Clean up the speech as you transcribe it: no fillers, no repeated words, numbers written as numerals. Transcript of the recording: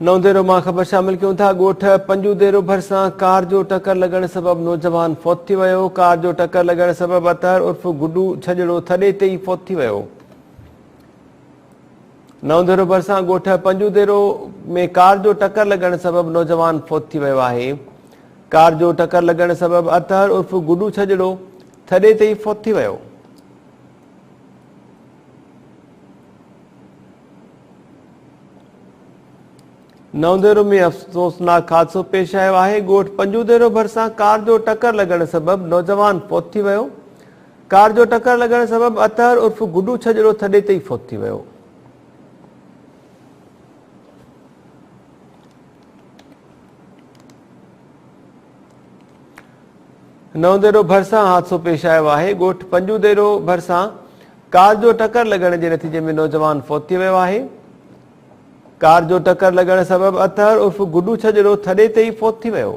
नौंदेरो मां ख़बर शामिल कयूं था। ॻोठ पंजूदेरो भरिसां कार जो टकर लॻण सबबि नौजवान फौत थी वियो। कार जो टकर लॻण सबबि अतहर उर्फ़ गुडू छजड़ो थॾे ते ई फौत थी वियो। नौंदेरो भरिसां ॻोठ पंजूदेरो में कार जो टकर लॻण सबबि नौजवान फौत थी वियो आहे। कार जो टकर लॻण सबबि अतहर उर्फ़ गुडू छजड़ो थॾे ते ई फौत थी वियो। नौंदेरो में अफ़सोसनाक हादसो पेश आयो आहे। ॻोठ पंजूदेरो भरिसां कार जो टकर लॻण सबबि नौजवान फौत थी वियो। कार जो टकर लॻण सबबि अतहर उर्फ़ गुडू छजड़ो थॾे ते ई फौत थी वियो। नौंदेरो भरिसां हादसो पेश आयो आहे। ॻोठ पंजूदेरो भरिसां कार जो टकर लॻण जे नतीजे में नौजवान फौत थी वियो आहे। कार जो टकर लॻण सबबि अतहर उर्फ़ गुडू छजड़ो थॾे ते ई फौत थी वियो।